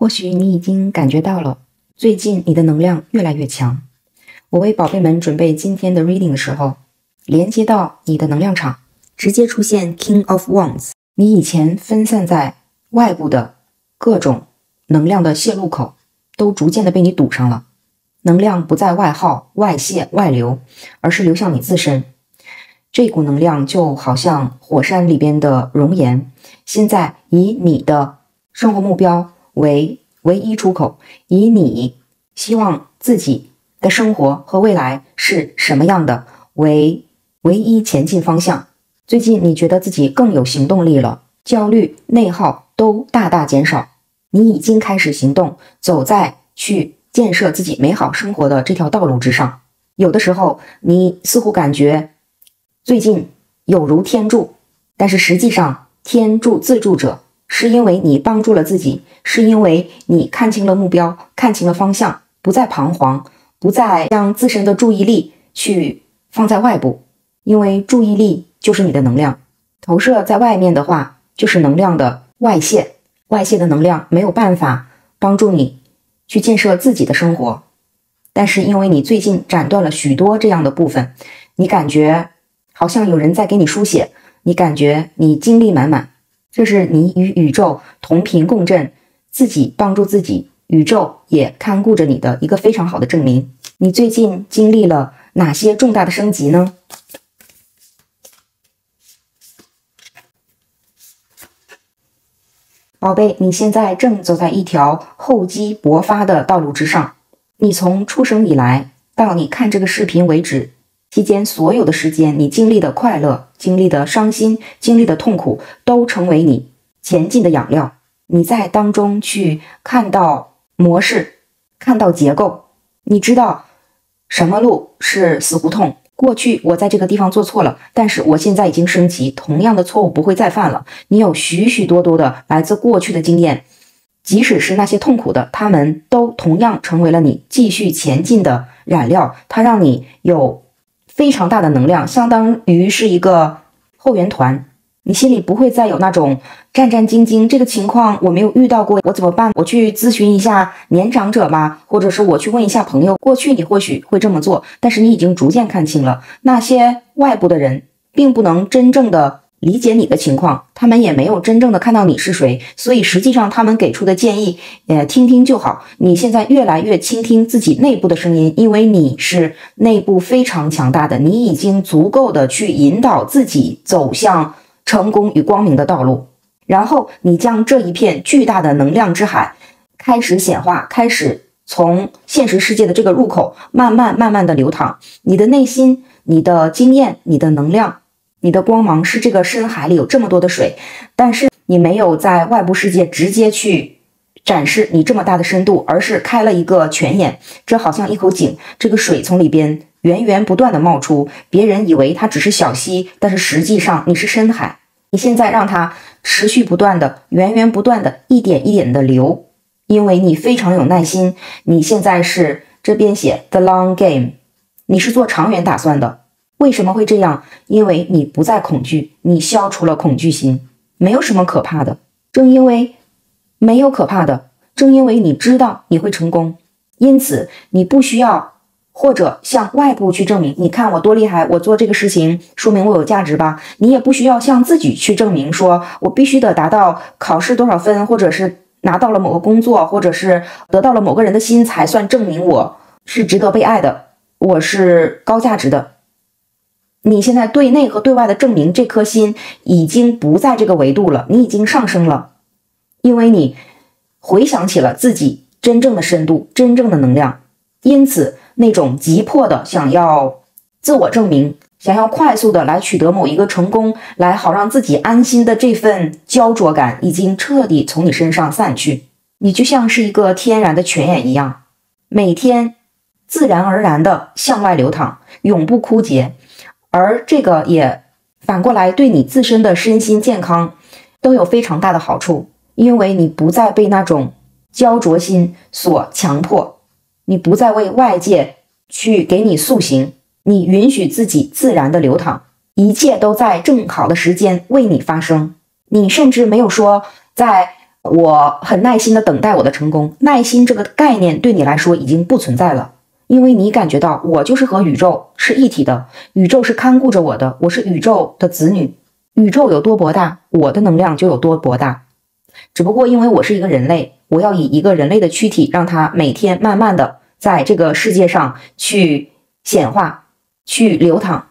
或许你已经感觉到了，最近你的能量越来越强。我为宝贝们准备今天的 reading 的时候，连接到你的能量场，直接出现 King of Wands。你以前分散在外部的各种能量的泄露口，都逐渐的被你堵上了。能量不再外耗、外泄、外流，而是流向你自身。这股能量就好像火山里边的熔岩，现在以你的生活目标为唯一出口，以你希望自己的生活和未来是什么样的为唯一前进方向。最近你觉得自己更有行动力了，焦虑、内耗都大大减少，你已经开始行动，走在去建设自己美好生活的这条道路之上。有的时候你似乎感觉最近有如天助，但是实际上天助自助者，是因为你帮助了自己，是因为你看清了目标，看清了方向，不再彷徨，不再将自身的注意力去放在外部，因为注意力就是你的能量，投射在外面的话就是能量的外泄，外泄的能量没有办法帮助你去建设自己的生活。但是因为你最近斩断了许多这样的部分，你感觉好像有人在给你书写，你感觉你精力满满，这是你与宇宙同频共振，自己帮助自己，宇宙也看顾着你的一个非常好的证明。你最近经历了哪些重大的升级呢？宝贝，你现在正走在一条厚积薄发的道路之上。你从出生以来到你看这个视频为止，期间所有的时间，你经历的快乐、经历的伤心、经历的痛苦，都成为你前进的养料。你在当中去看到模式，看到结构，你知道什么路是死胡同。过去我在这个地方做错了，但是我现在已经升级，同样的错误不会再犯了。你有许许多多的来自过去的经验，即使是那些痛苦的，他们都同样成为了你继续前进的燃料，它让你有非常大的能量，相当于是一个后援团。你心里不会再有那种战战兢兢，这个情况我没有遇到过，我怎么办？我去咨询一下年长者吧，或者是我去问一下朋友。过去你或许会这么做，但是你已经逐渐看清了，那些外部的人并不能真正的理解你的情况，他们也没有真正的看到你是谁，所以实际上他们给出的建议听听就好。你现在越来越倾听自己内部的声音，因为你是内部非常强大的，你已经足够的去引导自己走向成功与光明的道路。然后你将这一片巨大的能量之海开始显化，开始从现实世界的这个入口慢慢的流淌。你的内心、你的经验、你的能量、你的光芒是这个深海里有这么多的水，但是你没有在外部世界直接去展示你这么大的深度，而是开了一个泉眼，这好像一口井，这个水从里边源源不断的冒出，别人以为它只是小溪，但是实际上你是深海。你现在让它持续不断的、源源不断的、一点一点的流，因为你非常有耐心。你现在是这边写 the long game， 你是做长远打算的。为什么会这样？因为你不再恐惧，你消除了恐惧心，没有什么可怕的。正因为没有可怕的，正因为你知道你会成功，因此你不需要或者向外部去证明，你看我多厉害，我做这个事情说明我有价值吧。你也不需要向自己去证明，说我必须得达到考试多少分，或者是拿到了某个工作，或者是得到了某个人的心才算证明我是值得被爱的，我是高价值的。你现在对内和对外的证明，这颗心已经不在这个维度了，你已经上升了，因为你回想起了自己真正的深度，真正的能量。因此那种急迫的想要自我证明，想要快速的来取得某一个成功，来好让自己安心的这份焦灼感已经彻底从你身上散去。你就像是一个天然的泉眼一样，每天自然而然的向外流淌，永不枯竭。而这个也反过来对你自身的身心健康都有非常大的好处，因为你不再被那种焦灼心所强迫，你不再为外界去给你塑形，你允许自己自然的流淌，一切都在正好的时间为你发生。你甚至没有说在我很耐心的等待我的成功。耐心这个概念对你来说已经不存在了，因为你感觉到我就是和宇宙是一体的，宇宙是看顾着我的，我是宇宙的子女，宇宙有多博大，我的能量就有多博大。只不过因为我是一个人类，我要以一个人类的躯体，让它每天慢慢的在这个世界上去显化，去流淌，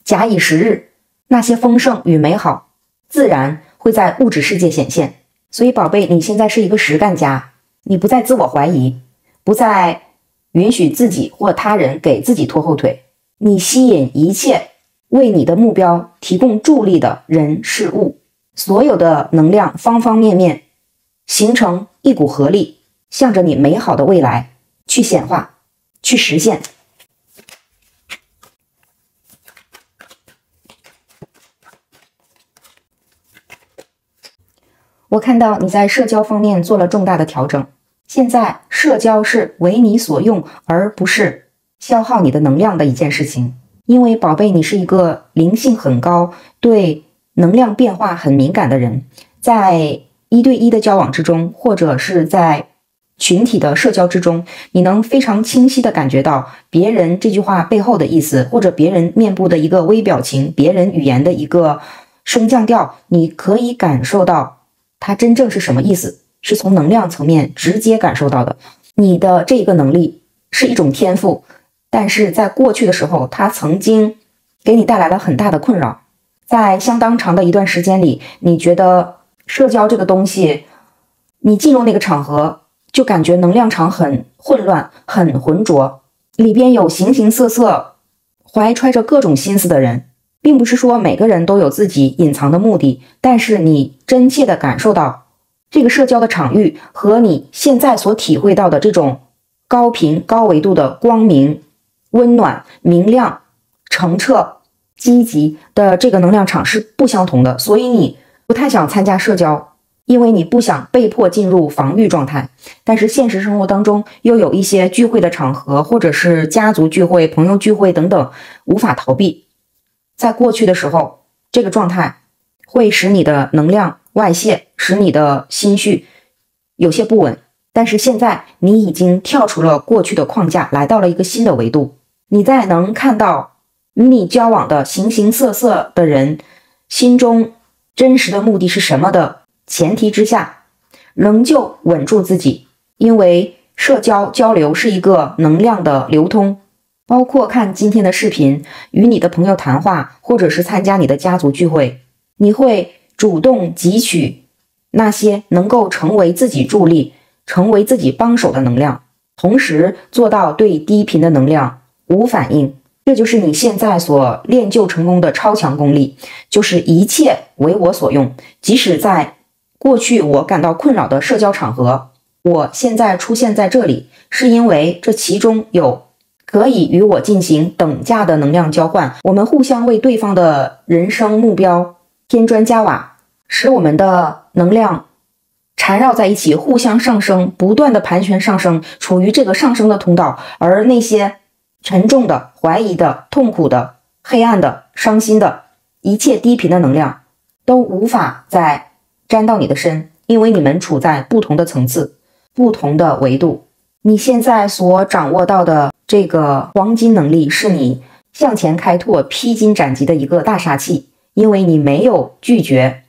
假以时日，那些丰盛与美好自然会在物质世界显现。所以宝贝，你现在是一个实干家，你不再自我怀疑，不再允许自己或他人给自己拖后腿，你吸引一切为你的目标提供助力的人事物，所有的能量方方面面形成一股合力，向着你美好的未来去显化，去实现。我看到你在社交方面做了重大的调整，现在社交是为你所用，而不是消耗你的能量的一件事情。因为宝贝，你是一个灵性很高，对能量变化很敏感的人，在一对一的交往之中，或者是在群体的社交之中，你能非常清晰地感觉到别人这句话背后的意思，或者别人面部的一个微表情，别人语言的一个升降调，你可以感受到它真正是什么意思，是从能量层面直接感受到的。你的这个能力是一种天赋，但是在过去的时候，它曾经给你带来了很大的困扰。在相当长的一段时间里，你觉得社交这个东西，你进入那个场合就感觉能量场很混乱，很浑浊，里边有形形色色怀揣着各种心思的人，并不是说每个人都有自己隐藏的目的，但是你真切地感受到这个社交的场域和你现在所体会到的这种高频高维度的光明、温暖、明亮、澄澈、积极的这个能量场是不相同的，所以你不太想参加社交，因为你不想被迫进入防御状态。但是现实生活当中又有一些聚会的场合，或者是家族聚会、朋友聚会等等，无法逃避。在过去的时候，这个状态会使你的能量外泄，使你的心绪有些不稳。但是现在你已经跳出了过去的框架，来到了一个新的维度。你在能看到与你交往的形形色色的人心中真实的目的是什么的前提之下，仍旧稳住自己。因为社交交流是一个能量的流通，包括看今天的视频，与你的朋友谈话，或者是参加你的家族聚会，你会主动汲取那些能够成为自己助力、成为自己帮手的能量，同时做到对低频的能量无反应。这就是你现在所练就成功的超强功力，就是一切为我所用。即使在过去我感到困扰的社交场合，我现在出现在这里，是因为这其中有可以与我进行等价的能量交换，我们互相为对方的人生目标添砖加瓦，使我们的能量缠绕在一起，互相上升，不断的盘旋上升，处于这个上升的通道。而那些沉重的、怀疑的、痛苦的、黑暗的、伤心的一切低频的能量都无法再沾到你的身，因为你们处在不同的层次、不同的维度。你现在所掌握到的这个黄金能力，是你向前开拓、披荆斩棘的一个大杀器，因为你没有拒绝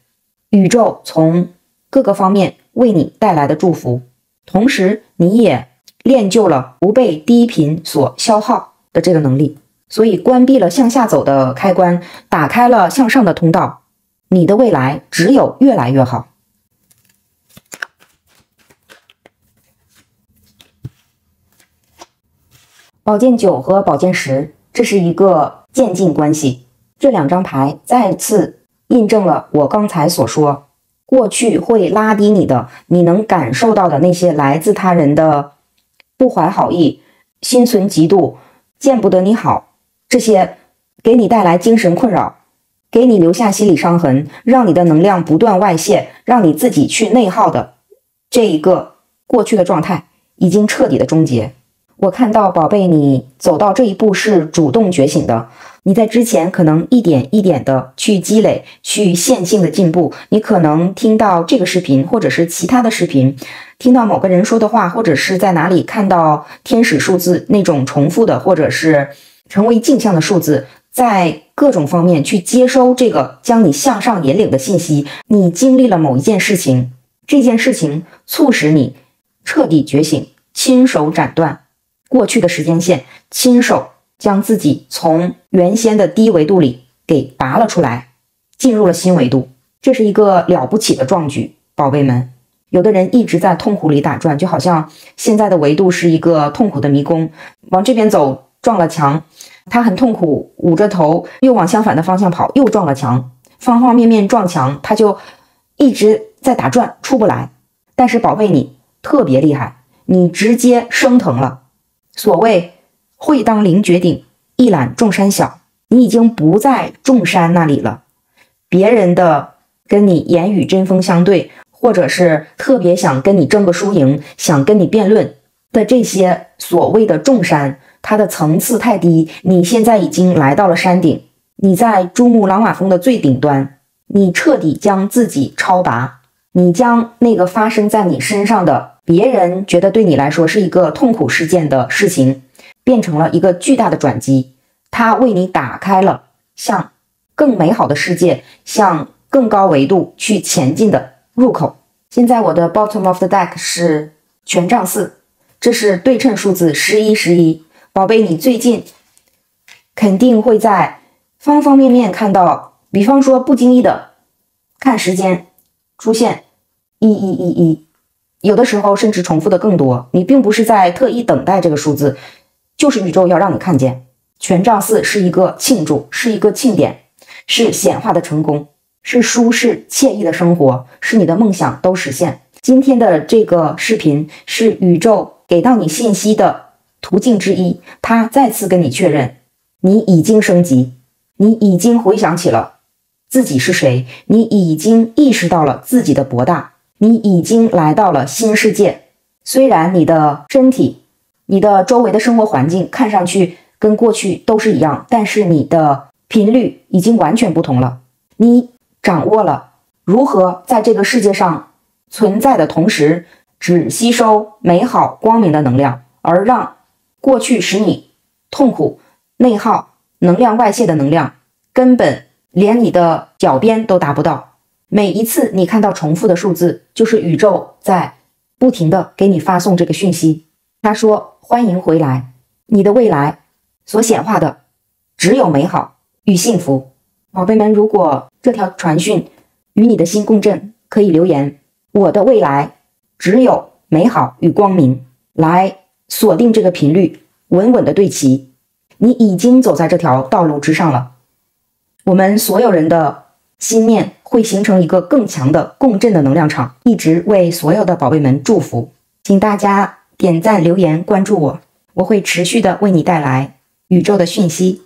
宇宙从各个方面为你带来的祝福，同时你也练就了不被低频所消耗的这个能力，所以关闭了向下走的开关，打开了向上的通道，你的未来只有越来越好。宝剑9和宝剑10，这是一个渐进关系。这两张牌再次印证了我刚才所说，过去会拉低你的，你能感受到的那些来自他人的不怀好意、心存嫉妒、见不得你好，这些给你带来精神困扰，给你留下心理伤痕，让你的能量不断外泄，让你自己去内耗的这一个过去的状态已经彻底的终结。我看到宝贝，你走到这一步是主动觉醒的。你在之前可能一点一点的去积累，去线性的进步。你可能听到这个视频，或者是其他的视频，听到某个人说的话，或者是在哪里看到天使数字那种重复的，或者是成为镜像的数字，在各种方面去接收这个将你向上引领的信息。你经历了某一件事情，这件事情促使你彻底觉醒，亲手斩断过去的时间线，亲手将自己从原先的低维度里给拔了出来，进入了新维度。这是一个了不起的壮举，宝贝们。有的人一直在痛苦里打转，就好像现在的维度是一个痛苦的迷宫，往这边走撞了墙，他很痛苦，捂着头又往相反的方向跑，又撞了墙，方方面面撞墙，他就一直在打转，出不来。但是宝贝，你特别厉害，你直接升腾了。所谓会当凌绝顶，一览众山小，你已经不在众山那里了。别人的跟你言语针锋相对，或者是特别想跟你争个输赢，想跟你辩论的这些所谓的众山，它的层次太低，你现在已经来到了山顶，你在珠穆朗玛峰的最顶端，你彻底将自己超拔，你将那个发生在你身上的别人觉得对你来说是一个痛苦事件的事情，变成了一个巨大的转机，它为你打开了向更美好的世界，向更高维度去前进的入口。现在我的 bottom of the deck 是权杖4，这是对称数字1111。宝贝，你最近肯定会在方方面面看到，比方说不经意的看时间出现1111，有的时候甚至重复的更多，你并不是在特意等待这个数字，就是宇宙要让你看见。权杖4是一个庆祝，是一个庆典，是显化的成功，是舒适惬意的生活，是你的梦想都实现。今天的这个视频是宇宙给到你信息的途径之一，它再次跟你确认，你已经升级，你已经回想起了自己是谁，你已经意识到了自己的博大，你已经来到了新世界。虽然你的身体，你的周围的生活环境看上去跟过去都是一样，但是你的频率已经完全不同了。你掌握了如何在这个世界上存在的同时，只吸收美好光明的能量，而让过去使你痛苦、内耗、能量外泄的能量根本连你的脚边都达不到。每一次你看到重复的数字，就是宇宙在不停的给你发送这个讯息。他说，欢迎回来，你的未来所显化的只有美好与幸福。宝贝们，如果这条传讯与你的心共振，可以留言，我的未来只有美好与光明，来锁定这个频率，稳稳的对齐。你已经走在这条道路之上了。我们所有人的心念会形成一个更强的共振的能量场，一直为所有的宝贝们祝福。请大家点赞、留言、关注我，我会持续的为你带来宇宙的讯息。